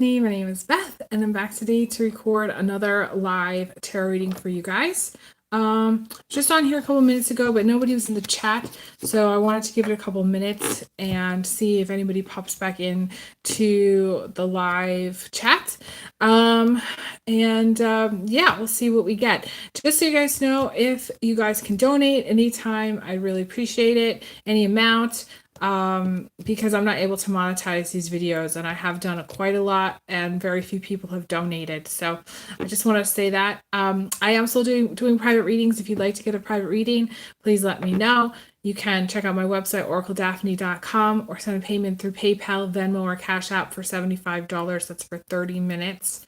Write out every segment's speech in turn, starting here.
My name is Beth, and I'm back today to record another live tarot reading for you guys. Just on here a couple minutes ago, but nobody was in the chat, so I wanted to give it a couple minutes and see if anybody pops back in to the live chat. Yeah, we'll see what we get. Just so you guys know, if you guys can donate anytime, I really appreciate it. Any amount. Because I'm not able to monetize these videos, and I have done quite a lot, and very few people have donated. So I just want to say that I am still doing private readings. If you'd like to get a private reading, please let me know. You can check out my website, OracleDaphne.com, or send a payment through PayPal, Venmo, or Cash App for $75. That's for 30 minutes.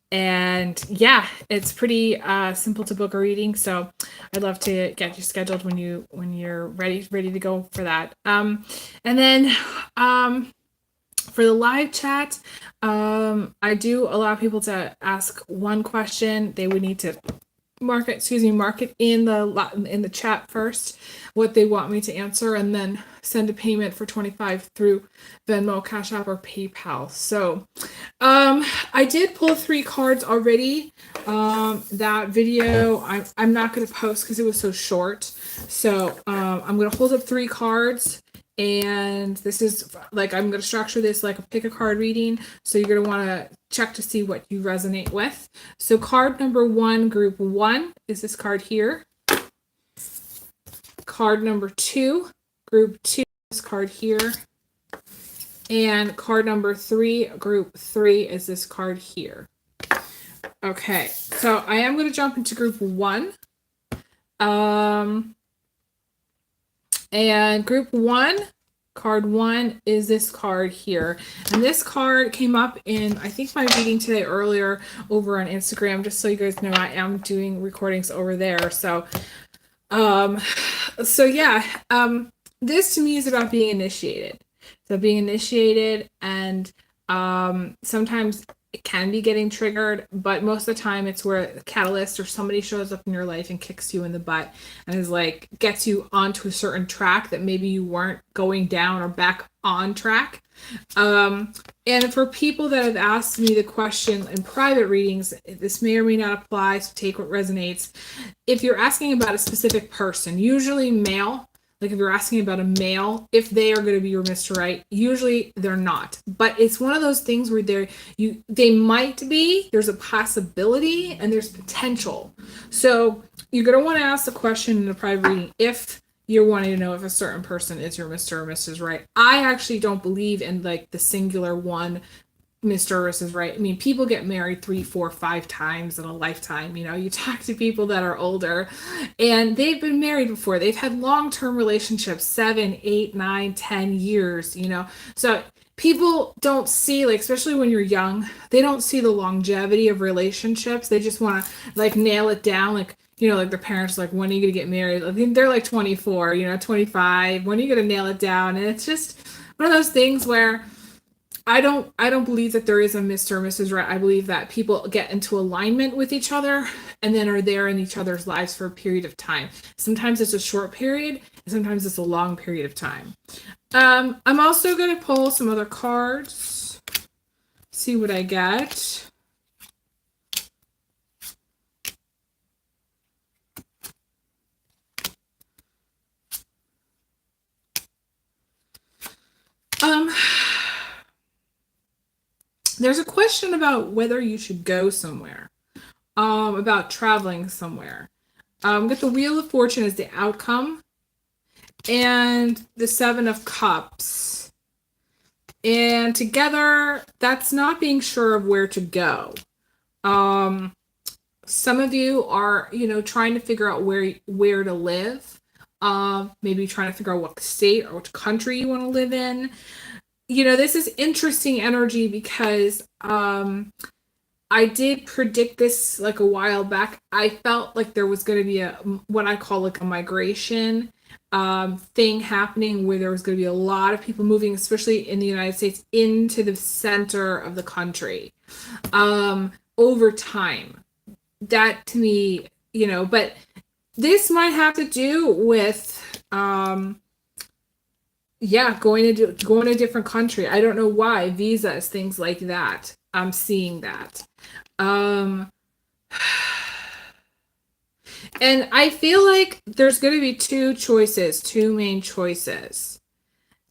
And yeah, it's pretty simple to book a reading, so I'd love to get you scheduled when you're ready to go for that. And then for the live chat, I do allow people to ask one question. They would need to mark it in the chat first what they want me to answer, and then send a payment for $25 through Venmo, Cash App, or PayPal. So I did pull 3 cards already. That video I'm not going to post because it was so short. So I'm going to hold up 3 cards. And this is like, I'm going to structure this like a pick a card reading. So you're going to want to check to see what you resonate with. So card number 1, group 1, is this card here. Card number 2, group 2, this card here. And card number 3, group 3, is this card here. Okay, so I am going to jump into group 1. And group 1, card 1, is this card here. And this card came up in, I think, my reading today earlier over on Instagram, just so you guys know I am doing recordings over there. So, yeah, this to me is about being initiated. So being initiated, and sometimes it can be getting triggered, but most of the time it's where a catalyst or somebody shows up in your life and kicks you in the butt and is like, gets you onto a certain track that maybe you weren't going down or back on track. And for people that have asked me the question in private readings, this may or may not apply, so take what resonates. If you're asking about a specific person, usually male, like if you're asking about a male, if they are going to be your Mr. Right, usually they're not. But it's one of those things where they might be, there's a possibility, and there's potential. So you're going to want to ask the question in a private reading if you're wanting to know if a certain person is your Mr. or Mrs. Right. I actually don't believe in like the singular one Mr. or Mrs. Right. I mean, people get married 3, 4, 5 times in a lifetime. You know, you talk to people that are older and they've been married before. They've had long-term relationships, 7, 8, 9, 10 years, you know. So people don't see, like, especially when you're young, they don't see the longevity of relationships. They just want to like nail it down. Like, you know, like their parents, like, when are you going to get married? I think they're like 24, you know, 25. When are you going to nail it down? And it's just one of those things where I don't believe that there is a Mr. or Mrs. Right. I believe that people get into alignment with each other and then are there in each other's lives for a period of time. Sometimes it's a short period, and sometimes it's a long period of time. I'm also going to pull some other cards, see what I get. There's a question about whether you should go somewhere, about traveling somewhere. Get the Wheel of Fortune as the outcome, and the 7 of Cups. And together, that's not being sure of where to go. Some of you are, you know, trying to figure out where to live. Maybe trying to figure out what state or which country you want to live in. You know, this is interesting energy because I did predict this like a while back. I felt like there was going to be what I call like a migration thing happening, where there was going to be a lot of people moving, especially in the United States, into the center of the country over time. That to me, you know, but this might have to do with Yeah, going to a different country. I don't know why. Visas, things like that. I'm seeing that. Um and I feel like there's going to be two main choices.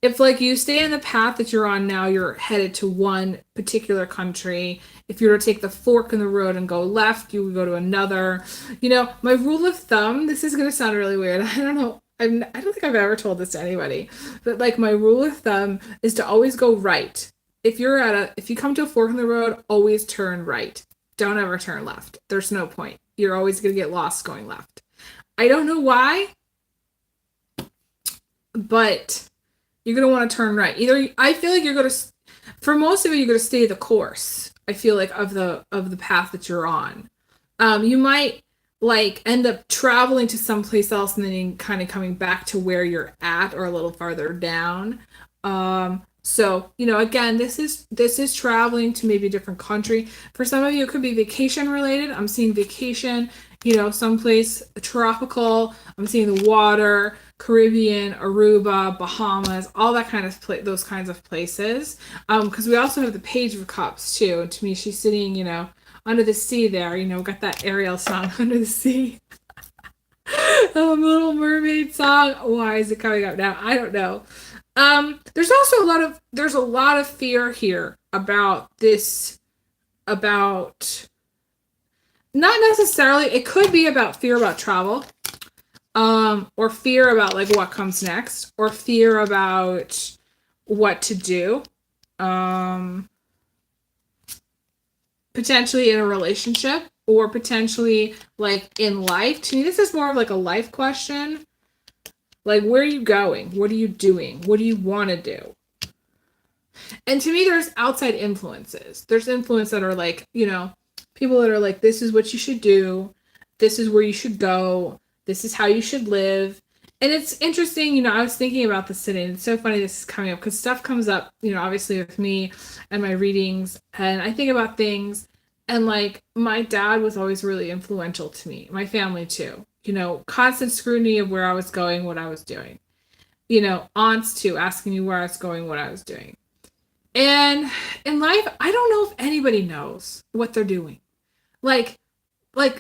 If like you stay in the path that you're on now, you're headed to one particular country. If you were to take the fork in the road and go left, you would go to another. You know, my rule of thumb, this is going to sound really weird. I don't know. I don't think I've ever told this to anybody, but like my rule of thumb is to always go right. If you come to a fork in the road, always turn right. Don't ever turn left. There's no point. You're always going to get lost going left. I don't know why, but you're going to want to turn right. Either I feel like you're going to for most of it you're going to stay the course. I feel like of the path that you're on. You might like end up traveling to someplace else and then kind of coming back to where you're at or a little farther down. So, you know, again, this is traveling to maybe a different country. For some of you, it could be vacation related. I'm seeing vacation, you know, someplace tropical. I'm seeing the water, Caribbean, Aruba, Bahamas, all that kind of those kinds of places. Because we also have the Page of Cups too. And to me, she's sitting, you know, under the sea there. You know, got that Ariel song, Under the Sea. Little Mermaid song. Why is it coming up now? I don't know. There's also a lot of fear here about this, about not necessarily, it could be about fear about travel, or fear about like what comes next, or fear about what to do, um, potentially in a relationship, or potentially like in life. To me, this is more of like a life question. Like, where are you going? What are you doing? What do you want to do? And to me, there's outside influences. There's influence that are like, you know, people that are like, this is what you should do. This is where you should go. This is how you should live. And it's interesting, you know, I was thinking about this today, and it's so funny this is coming up because stuff comes up, you know, obviously with me and my readings. And I think about things, and like my dad was always really influential to me, my family too. You know, constant scrutiny of where I was going, what I was doing. You know, aunts too, asking me where I was going, what I was doing. And in life, I don't know if anybody knows what they're doing. Like,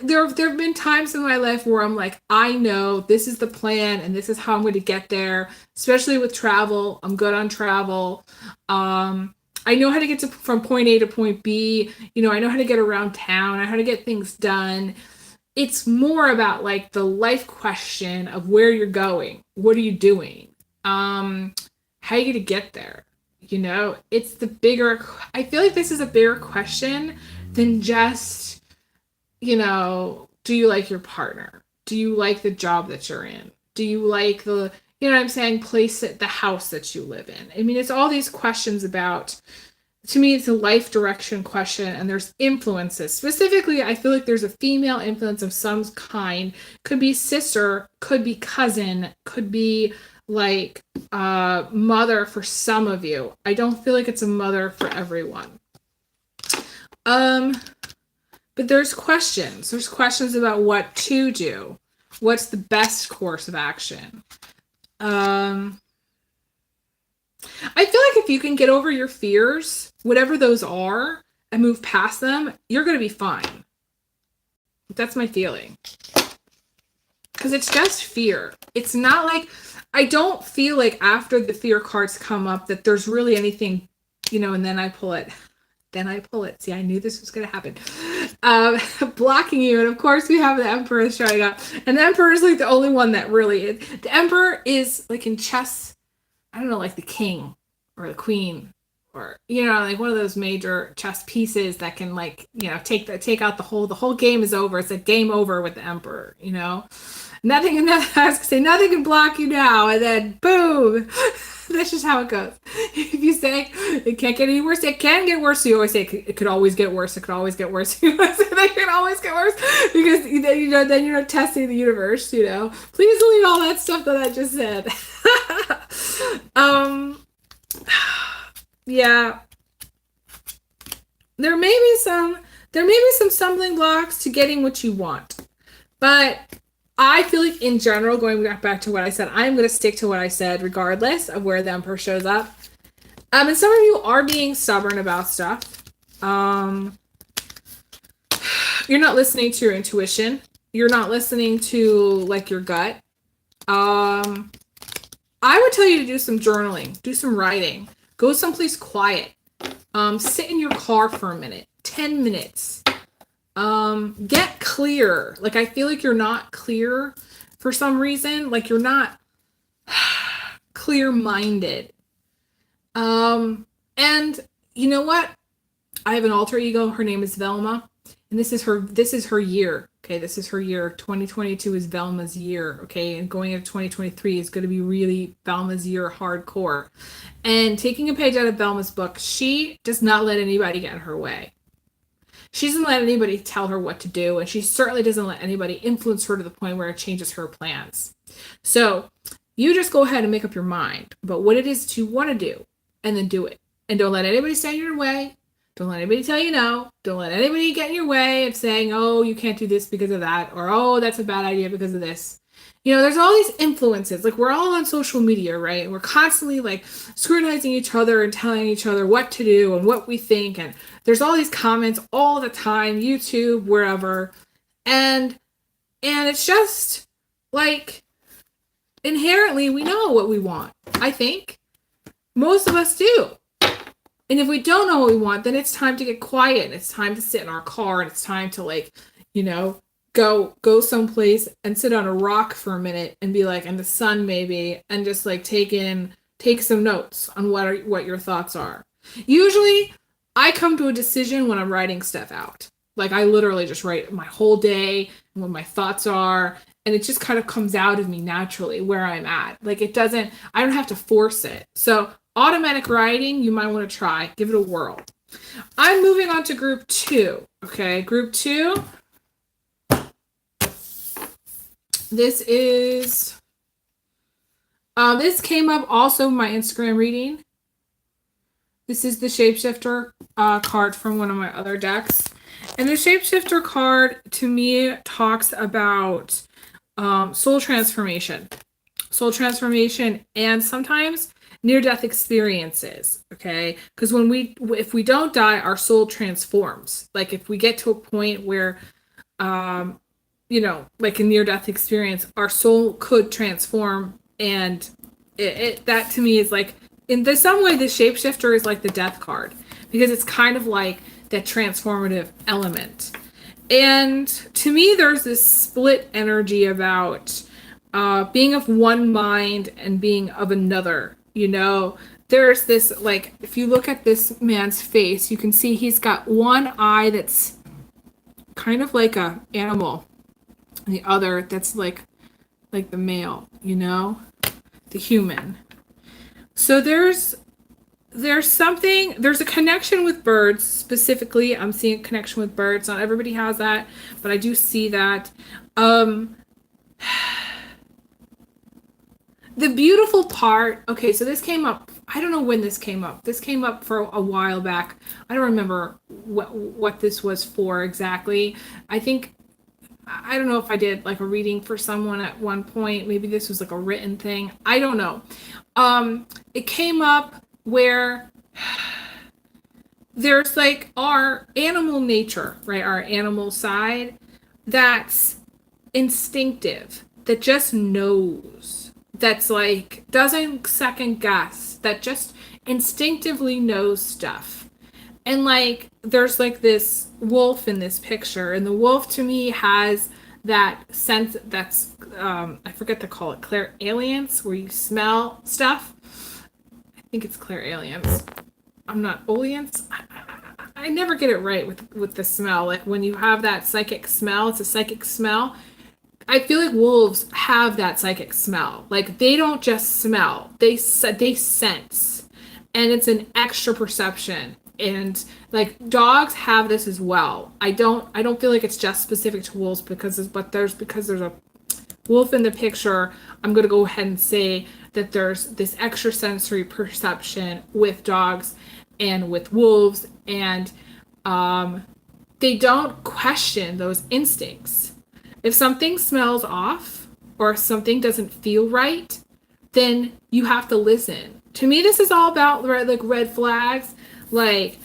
there have been times in my life where I'm like, I know this is the plan and this is how I'm going to get there. Especially with travel, I'm good on travel. I know how to get from point A to point B. You know, I know how to get around town. I know how to get things done. It's more about like the life question of where you're going. What are you doing? How are you going to get there? You know, it's the bigger, I feel like this is a bigger question than just, you know, do you like your partner? Do you like the job that you're in? Do you like the, you know what I'm saying, place at the house that you live in? I mean, it's all these questions about, to me, it's a life direction question, and there's influences. Specifically, I feel like there's a female influence of some kind. Could be sister, could be cousin, could be like mother for some of you. I don't feel like it's a mother for everyone. But there's questions. There's questions about what to do. What's the best course of action? I feel like if you can get over your fears, whatever those are, and move past them, you're going to be fine. That's my feeling. Because it's just fear. It's not like, I don't feel like after the fear cards come up that there's really anything, you know, and then I pull it. See, I knew this was going to happen. Blocking you. And of course we have the Emperor showing up. And the Emperor is like the only one that really, the Emperor is like in chess, I don't know, like the king or the queen, or, you know, like one of those major chess pieces that can, like, you know, take out the whole game is over. It's a game over with the Emperor, you know. Nothing, I was gonna say, nothing can block you now, and then boom. That's just how it goes. If you say it can't get any worse, it can get worse. So you always say it could always get worse. It could always get worse. You always say that can always get worse because then you're not testing the universe. You know, please delete all that stuff that I just said. Yeah, there may be some stumbling blocks to getting what you want, but I feel like in general, going back to what I said, I'm going to stick to what I said regardless of where the Emperor shows up. And some of you are being stubborn about stuff. You're not listening to your intuition. You're not listening to like your gut. I would tell you to do some journaling, do some writing, go someplace quiet. Sit in your car for a minute, 10 minutes. Get clear. Like, I feel like you're not clear for some reason. Like, you're not clear-minded. And you know what? I have an alter ego. Her name is Velma. And this is her year. Okay, this is her year. 2022 is Velma's year. Okay, and going into 2023 is going to be really Velma's year hardcore. And taking a page out of Velma's book, she does not let anybody get in her way. She doesn't let anybody tell her what to do, and she certainly doesn't let anybody influence her to the point where it changes her plans. So you just go ahead and make up your mind about what it is that you want to do, and then do it. And don't let anybody stand in your way. Don't let anybody tell you no. Don't let anybody get in your way of saying, oh, you can't do this because of that, or oh, that's a bad idea because of this. You know, there's all these influences. Like, we're all on social media, right? And we're constantly like scrutinizing each other and telling each other what to do and what we think. And there's all these comments all the time, YouTube, wherever. And it's just like, inherently, we know what we want. I think most of us do. And if we don't know what we want, then it's time to get quiet. It's time to sit in our car, and it's time to, like, you know, go someplace and sit on a rock for a minute and be like, in the sun maybe, and just like take some notes on what your thoughts are. Usually I come to a decision when I'm writing stuff out. Like, I literally just write my whole day and what my thoughts are, and it just kind of comes out of me naturally where I'm at. Like, I don't have to force it. So automatic writing, you might want to try. Give it a whirl. I'm moving on to group 2. Okay, group 2. This came up also in my Instagram reading. This is the Shapeshifter card from one of my other decks. And the Shapeshifter card, to me, talks about soul transformation. Soul transformation, and sometimes near-death experiences, okay? Because if we don't die, our soul transforms. Like, if we get to a point where, you know, like a near-death experience, our soul could transform, and that to me is like, in some way, the Shapeshifter is like the death card, because it's kind of like that transformative element. And to me, there's this split energy about being of one mind and being of another. You know, there's this, like, if you look at this man's face, you can see he's got one eye that's kind of like a animal, and the other that's like the male, you know, the human. So there's a connection with birds. Specifically, I'm seeing a connection with birds. Not everybody has that, but I do see that. The beautiful part, okay, so this came up, I don't know when this came up. This came up for a while back. I don't remember what this was for exactly. I don't know if I did like a reading for someone at one point. Maybe this was like a written thing. I don't know. It came up where there's like our animal nature, right? Our animal side that's instinctive, that just knows. That's like, doesn't second guess, that just instinctively knows stuff. And like, there's like this wolf in this picture, and the wolf to me has that sense that's, I forget to call it, clairalience, where you smell stuff. I think it's clairalience. I'm not, oleance? I never get it right with the smell. Like, when you have that psychic smell, it's a psychic smell. I feel like wolves have that psychic smell. Like, they don't just smell, they sense, and it's an extra perception. And like, dogs have this as well. I don't feel like it's just specific to wolves, because there's a wolf in the picture. I'm going to go ahead and say that there's this extra sensory perception with dogs and with wolves, and they don't question those instincts. If something smells off or something doesn't feel right, then you have to listen. To me, this is all about like red flags. Like,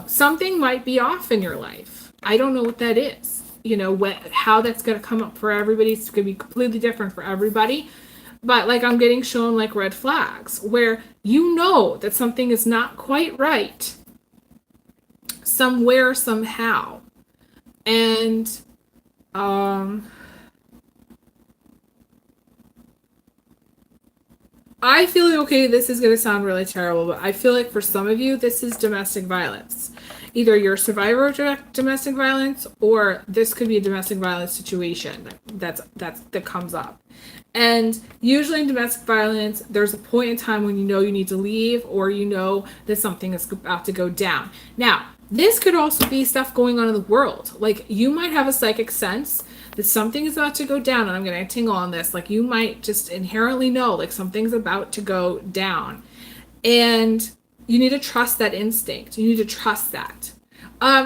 something might be off in your life. I don't know what that is. How that's going to come up for everybody. It's going to be completely different for everybody. But like I'm getting shown like red flags where that something is not quite right somewhere, somehow. And I feel like, okay, this is going to sound really terrible, but I feel like for some of you, this is domestic violence. Either you're a survivor of domestic violence, or this could be a domestic violence situation that comes up. And usually in domestic violence, there's a point in time when you need to leave, or that something is about to go down. Now, this could also be stuff going on in the world. Like, you might have a psychic sense that something is about to go down, and I'm going to tingle on this. Like, you might just inherently know, like, something's about to go down. And you need to trust that instinct. You need to trust that.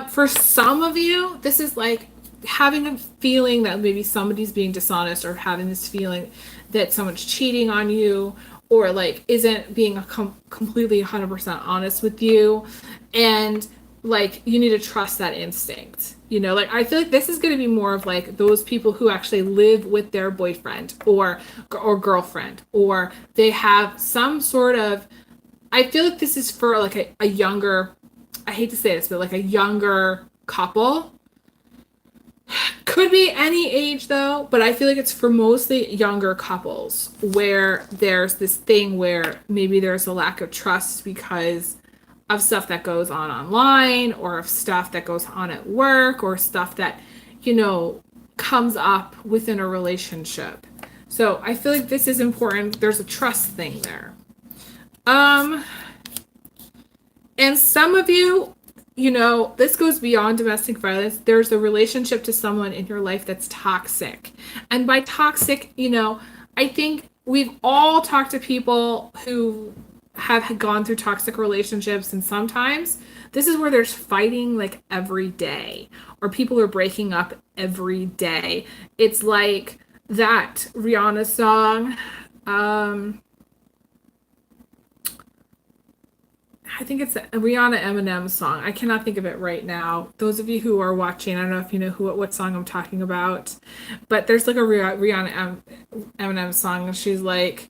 For some of you, this is like having a feeling that maybe somebody's being dishonest, or having this feeling that someone's cheating on you, or like isn't being completely 100% honest with you. And like, you need to trust that instinct. Like, I feel like this is going to be more of like those people who actually live with their boyfriend or girlfriend, or they have some sort of, I feel like this is for like a younger, I hate to say this, but like a younger couple. Could be any age though, but I feel like it's for mostly younger couples where there's this thing where maybe there's a lack of trust because of stuff that goes on online, or of stuff that goes on at work, or stuff that, comes up within a relationship. So I feel like this is important. There's a trust thing there. And some of you, this goes beyond domestic violence. There's a relationship to someone in your life that's toxic. And by toxic, I think we've all talked to people who have gone through toxic relationships, and sometimes this is where there's fighting like every day, or people are breaking up every day. It's like that Rihanna song, I think it's a Rihanna Eminem song. I cannot think of it right now. Those of you who are watching, I don't know if you know what song I'm talking about, but there's like a Rihanna Eminem song, and she's like,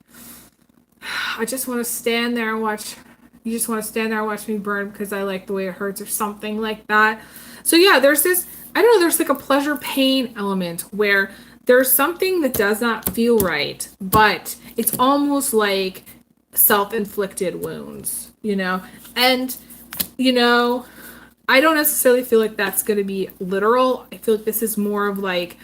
I just want to stand there and watch. You just want to stand there and watch me burn because I like the way it hurts, or something like that. So yeah, there's this, I don't know, there's like a pleasure pain element where there's something that does not feel right, but it's almost like self-inflicted wounds, and I don't necessarily feel like that's going to be literal. I feel like this is more of like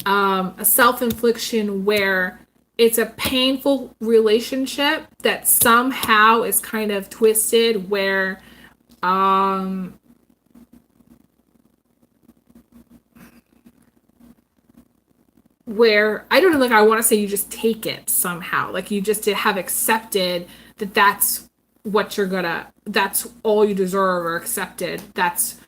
a self-infliction where it's a painful relationship that somehow is kind of twisted, where I don't know, like, I want to say you just take it somehow, like you just have accepted that that's what that's all you deserve, or accepted that's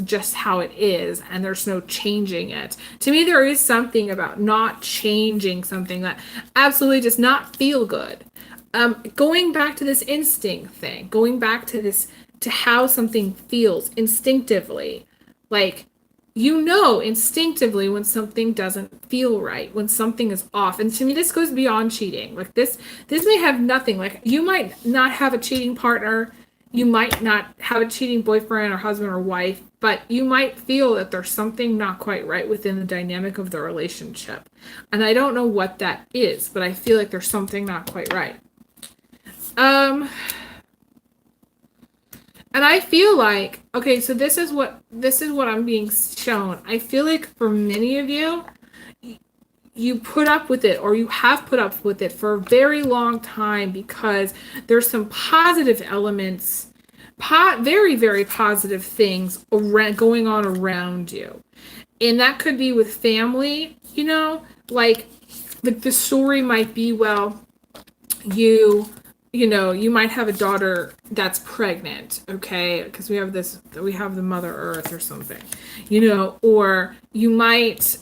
just how it is, and there's no changing it. To me, there is something about not changing something that absolutely does not feel good. Going back to this instinct thing, going back to this, to how something feels instinctively, like, instinctively when something doesn't feel right, when something is off. And to me, this goes beyond cheating. Like, this may have nothing, like, you might not have a cheating partner, you might not have a cheating boyfriend or husband or wife, but you might feel that there's something not quite right within the dynamic of the relationship. And I don't know what that is, but I feel like there's something not quite right. And I feel like, okay, so this is what I'm being shown. I feel like for many of you, you put up with it, or you have put up with it for a very long time, because there's some positive elements, very, very positive things going on around you. And that could be with family, like the story might be, well, you you know, you might have a daughter that's pregnant, okay? Because we have the Mother Earth or something, you know, or you might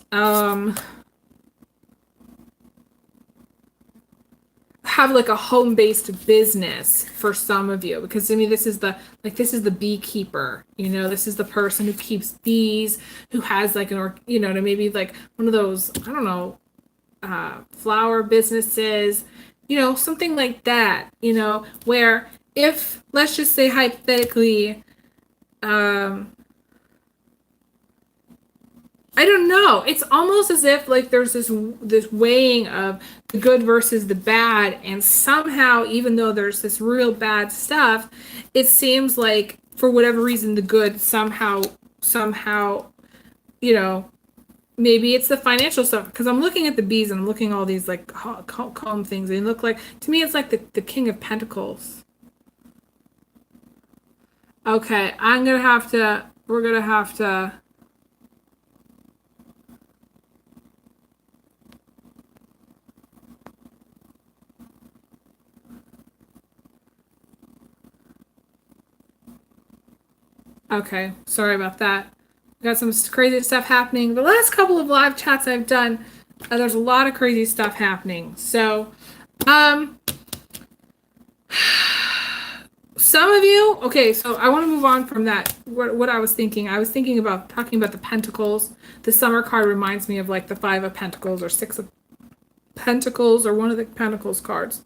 have like a home-based business for some of you, because I mean this is the beekeeper, you know, this is the person who keeps bees, who has like you know, maybe like one of those, I don't know, flower businesses, you know, something like that, you know, where if, let's just say hypothetically, I don't know. It's almost as if like there's this weighing of the good versus the bad, and somehow, even though there's this real bad stuff, it seems like for whatever reason the good somehow, you know, maybe it's the financial stuff, because I'm looking at the bees and I'm looking at all these like calm things. They look like, to me, it's like the King of Pentacles. Okay, we're gonna have to. Okay, sorry about that. Got some crazy stuff happening. The last couple of live chats I've done, there's a lot of crazy stuff happening. So, some of you, okay, so I want to move on from that. What I was thinking. I was thinking about talking about the Pentacles. The Summer card reminds me of like the Five of Pentacles or Six of Pentacles or one of the Pentacles cards.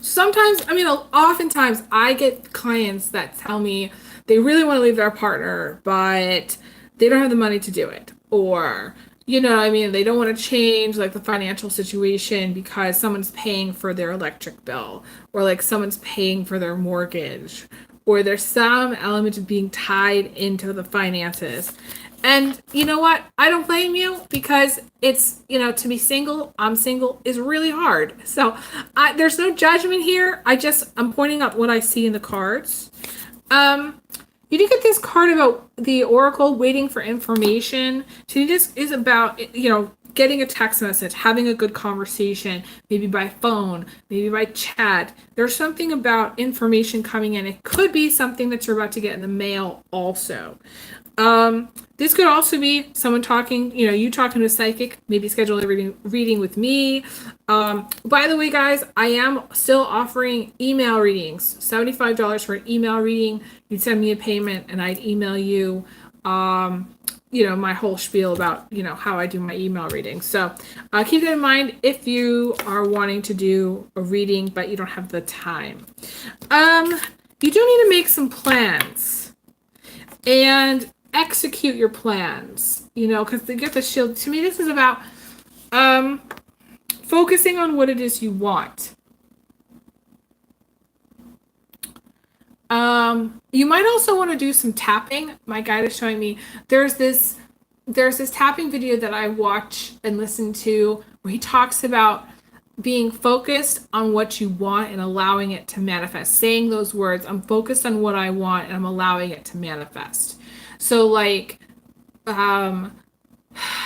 Sometimes, I mean, oftentimes I get clients that tell me they really want to leave their partner, but they don't have the money to do it. Or, you know, I mean, they don't want to change like the financial situation because someone's paying for their electric bill, or like someone's paying for their mortgage, or there's some element of being tied into the finances. And you know what? I don't blame you, because it's, you know, to be single, I'm single, is really hard. So there's no judgment here. I'm pointing out what I see in the cards. You did get this card about the Oracle waiting for information. So this is about, you know, getting a text message, having a good conversation, maybe by phone, maybe by chat. There's something about information coming in. It could be something that you're about to get in the mail also. This could also be someone talking, you know, you talking to a psychic, maybe schedule a reading with me. By the way, guys, I am still offering email readings, $75 for an email reading. You'd send me a payment and I'd email you, you know, my whole spiel about, you know, how I do my email reading. So keep that in mind if you are wanting to do a reading, but you don't have the time. You do need to make some plans and execute your plans, you know, because they get the shield. To me, this is about focusing on what it is you want. You might also want to do some tapping. My guide is showing me there's this tapping video that I watch and listen to where he talks about being focused on what you want and allowing it to manifest. Saying those words, I'm focused on what I want and I'm allowing it to manifest. So like,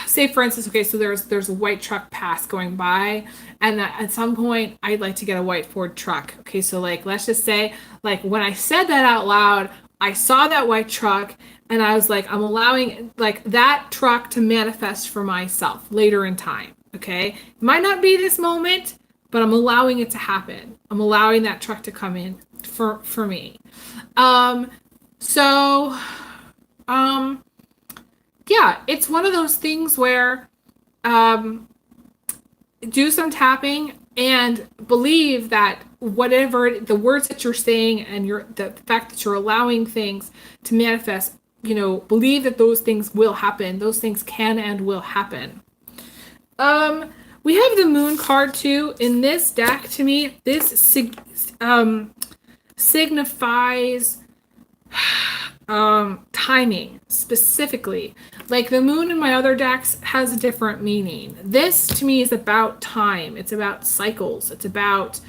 say for instance, okay, so there's a white truck pass going by, and at some point I'd like to get a white Ford truck. Okay, so like, let's just say, like when I said that out loud, I saw that white truck and I was like, I'm allowing like that truck to manifest for myself later in time. Okay, it might not be this moment, but I'm allowing it to happen. I'm allowing that truck to come in for me. Yeah, it's one of those things where do some tapping and believe that whatever the words that you're saying and the fact that you're allowing things to manifest, you know, believe that those things will happen. Those things can and will happen. We have the Moon card too. In this deck, to me, this signifies timing specifically. Like the Moon in my other decks has a different meaning. This to me is about time. It's about cycles. It's about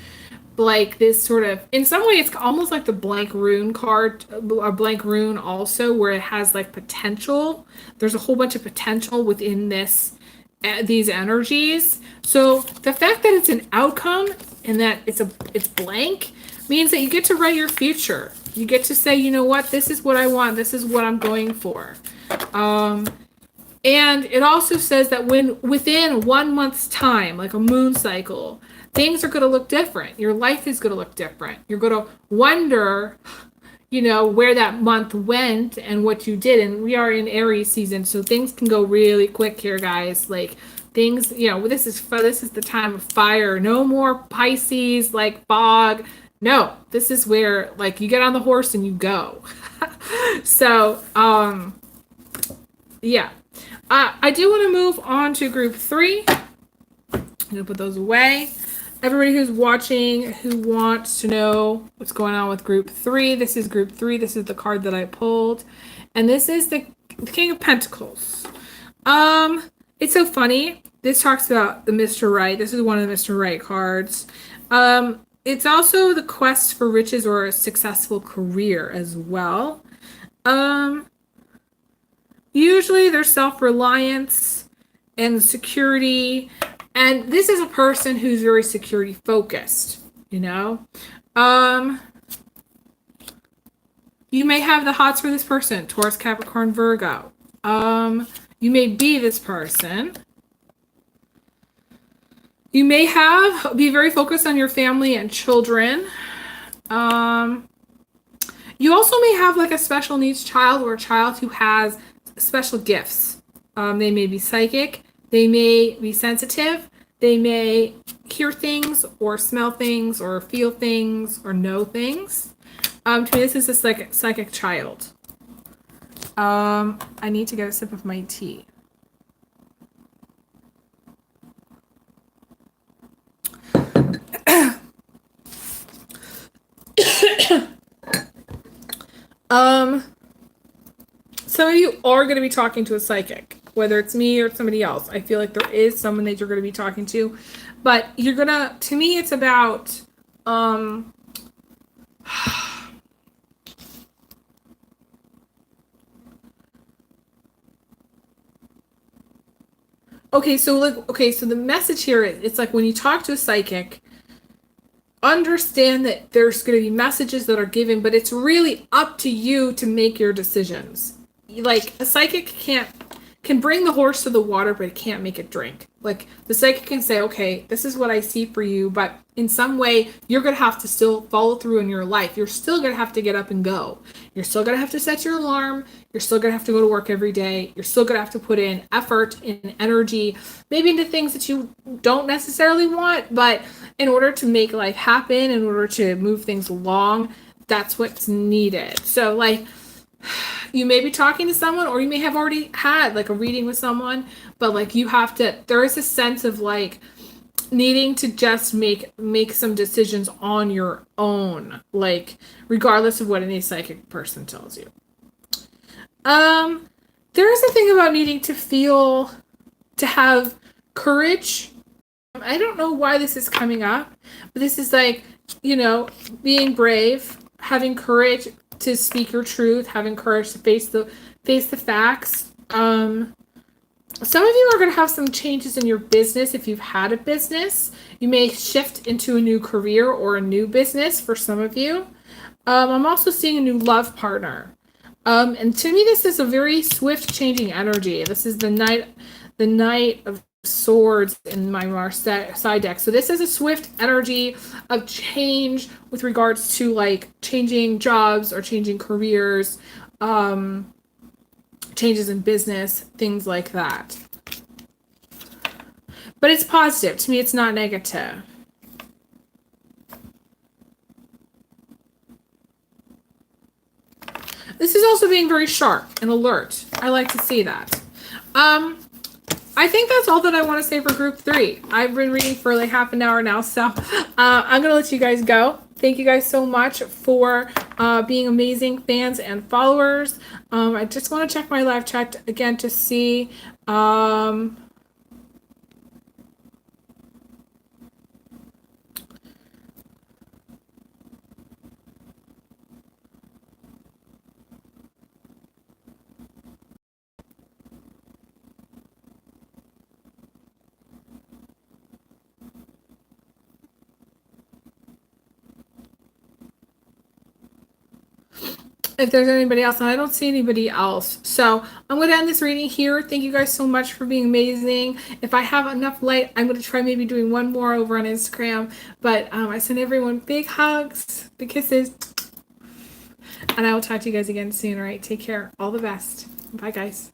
like this sort of, in some way it's almost like the blank rune card, a blank rune also, where it has like potential. There's a whole bunch of potential within these energies. So the fact that it's an outcome and that it's blank, means that you get to write your future. You get to say, you know what, this is what I want, this is what I'm going for. And it also says that when within 1 month's time, like a moon cycle, things are going to look different. Your life is going to look different. You're going to wonder, where that month went and what you did. And we are in Aries season, so things can go really quick here, guys. Like things, this is the time of fire. No more Pisces, like fog. No, this is where like you get on the horse and you go. So, yeah. I do want to move on to group 3. I'm going to put those away. Everybody who's watching who wants to know what's going on with group 3, this is group 3. This is the card that I pulled. And this is the King of Pentacles. It's so funny. This talks about the Mr. Right. This is one of the Mr. Right cards. It's also the quest for riches or a successful career as well. Usually there's self-reliance and security. And this is a person who's very security focused, You may have the hots for this person, Taurus, Capricorn, Virgo. You may be this person. You may be very focused on your family and children. You also may have like a special needs child or a child who has special gifts. They may be psychic. They may be sensitive. They may hear things or smell things or feel things or know things. To me, this is a psychic child. I need to get a sip of my tea. Some of you are going to be talking to a psychic, whether it's me or somebody else. I feel like there is someone that you're going to be talking to, but to me, it's about, so the message here, it's like when you talk to a psychic, understand that there's going to be messages that are given, but it's really up to you to make your decisions. Like a psychic can bring the horse to the water, but it can't make it drink. Like the psychic can say, okay, this is what I see for you, but in some way you're going to have to still follow through in your life. You're still going to have to get up and go. You're still going to have to set your alarm. You're still going to have to go to work every day. You're still going to have to put in effort and energy, maybe into things that you don't necessarily want, but in order to make life happen, in order to move things along, that's what's needed. So like, you may be talking to someone, or you may have already had like a reading with someone, but like there is a sense of like needing to just make some decisions on your own, like regardless of what any psychic person tells you. There is a thing about needing to have courage. I don't know why this is coming up, but this is like, being brave, having courage to speak your truth, having courage to face the facts. Some of you are going to have some changes in your business. If you've had a business, you may shift into a new career or a new business for some of you. I'm also seeing a new love partner. And to me, this is a very swift changing energy. This is the Knight of Swords in my Mars side deck. So this is a swift energy of change with regards to like changing jobs or changing careers, changes in business, things like that. But it's positive. To me, it's not negative. This is also being very sharp and alert. I like to see that. I think that's all that I want to say for group 3. I've been reading for like half an hour now, so I'm going to let you guys go. Thank you guys so much for being amazing fans and followers. I just want to check my live chat again to see. if there's anybody else, and I don't see anybody else. So I'm going to end this reading here. Thank you guys so much for being amazing. If I have enough light, I'm going to try maybe doing one more over on Instagram. But I send everyone big hugs, big kisses. And I will talk to you guys again soon. All right, take care. All the best. Bye, guys.